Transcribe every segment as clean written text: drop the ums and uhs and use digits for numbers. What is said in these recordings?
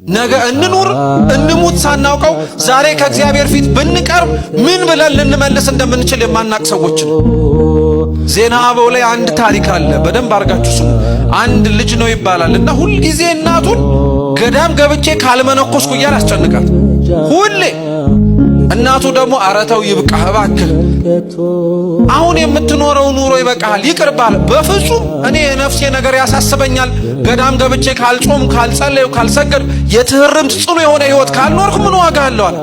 ነገ እንኑር እንሙት ሳናውቀው ዛሬ ከእግዚአብሔር ፊት ብንቀርብ ምን ብለን ልንመልስ እንደምንችል የማናቅ ሰዎች ነው። ዜና አበው ላይ አንድ ታሪክ አለ። በደንብ አርጋችሁ ስሙ። አንድ ልጅ ነው ይባላል እና ሁል ጊዜ እናቱን ገዳም ገብቼ ካልመነኮስኩ እያለ አስጨንቃት። ሁሌ እናቱ ደግሞ አረተው ይብቃህ እባክህ፣ አሁን የምትኖረው ኑሮ ይበቃል ይቅርባል። በፍጹም እኔ የነፍሴ ነገር ያሳስበኛል። ገዳም ገብቼ ካልጾም ካልጸለዩ ካልሰገድ የትህርምት ጽኑ የሆነ ህይወት ካልኖርኩ ምን ዋጋ አለው አለ።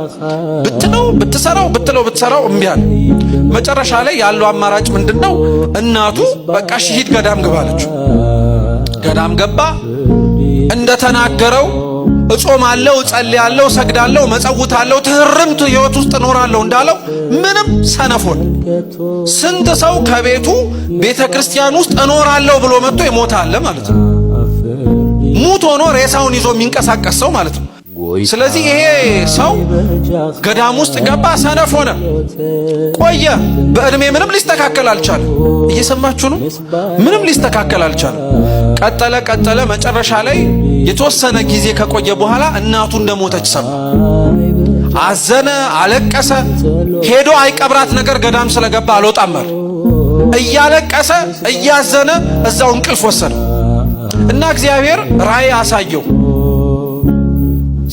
ብትሰራው እምቢ አለ። መጨረሻ ላይ ያለው አማራጭ ምንድነው? እናቱ በቃ ሂድ ገዳም ግባ አለችው። ገዳም ገባ። እንደተናገረው እጾማለሁ፣ እጸልያለሁ፣ ሰግዳለሁ፣ መጸውታለሁ፣ ትህርምት ህይወት ውስጥ እኖራለሁ እንዳለው ምንም ሰነፎን ስንት ሰው ከቤቱ ቤተክርስቲያን ውስጥ እኖራለሁ ብሎ መጥቶ ይሞታል ማለት ነው። ሙት ሆኖ ሬሳውን ይዞ የሚንቀሳቀስ ሰው ማለት ነው። ስለዚህ ይሄ ሰው ገዳም ውስጥ ገባ፣ ሰነፍ ሆነ፣ ቆየ። በእድሜ ምንም ሊስተካከል አልቻለም። እየሰማችሁ ነው? ምንም ሊስተካከል አልቻለም። ቀጠለ። መጨረሻ ላይ የተወሰነ ጊዜ ከቆየ በኋላ እናቱ እንደሞተች ሰማ። አዘነ፣ አለቀሰ። ሄዶ አይቀብራት ነገር ገዳም ስለገባ አልወጣም አለ። እያለቀሰ እያዘነ እዛው እንቅልፍ ወሰደ እና እግዚአብሔር ራእይ አሳየው።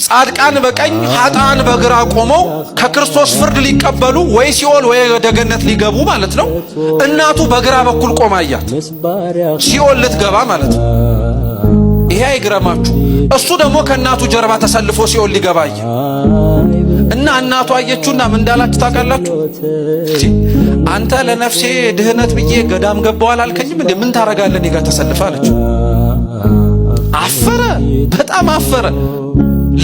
ጻድቃን በቀኝ ኃጥአን በግራ ቆመው ከክርስቶስ ፍርድ ሊቀበሉ ወይ ሲኦል ወይ ወደ ገነት ሊገቡ ማለት ነው። እናቱ በግራ በኩል ቆማ አያት፣ ሲኦል ልትገባ ማለት ነው። ይሄ አይግረማችሁ። እሱ ደግሞ ከእናቱ ጀርባ ተሰልፎ ሲኦል ሊገባ አየ እና እናቱ አየችውና ምን እንዳላችሁ ታውቃላችሁ? አንተ ለነፍሴ ድህነት ብዬ ገዳም ገባው አላልከኝም እንዴ? ምን ታረጋለህ እኔ ጋር ተሰልፈህ አለችው። አፈረ፣ በጣም አፈረ።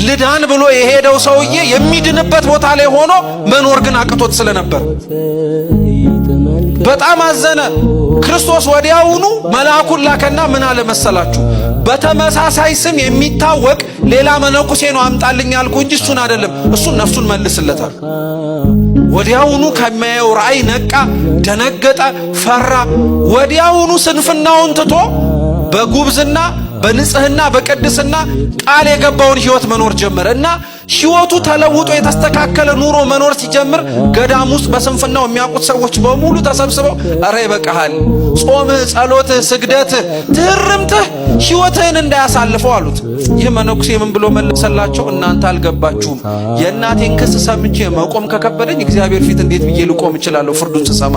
ልዳን ብሎ የሄደው ሰውዬ የሚድንበት ቦታ ላይ ሆኖ መኖር ግን አቅቶት ስለነበር በጣም አዘነ። ክርስቶስ ወዲያውኑ መልአኩን ላከና ምን አለ መሰላችሁ? በተመሳሳይ ስም የሚታወቅ ሌላ መነኩሴ ነው አምጣልኝ አልኩ እንጂ እሱን አይደለም፣ እሱን ነፍሱን መልስለታል። ወዲያውኑ ከሚያየው ራእይ ነቃ፣ ደነገጠ፣ ፈራ። ወዲያውኑ ስንፍናውን ትቶ በጉብዝና በንጽህና በቅድስና ቃል የገባውን ህይወት መኖር ጀመረ እና ህይወቱ ተለውጦ የተስተካከለ ኑሮ መኖር ሲጀምር ገዳም ውስጥ በስንፍናው የሚያውቁት ሰዎች በሙሉ ተሰብስበው አረ ይበቃሃል፣ ጾምህ፣ ጸሎትህ፣ ስግደትህ፣ ትህርምትህ ህይወትህን እንዳያሳልፈው አሉት። ይህ መነኩሴ ምን ብሎ መለሰላቸው? እናንተ አልገባችሁም። የእናቴን ክስ ሰምቼ መቆም ከከበደኝ እግዚአብሔር ፊት እንዴት ብዬ ልቆም እችላለሁ? ፍርዱን ስሰማ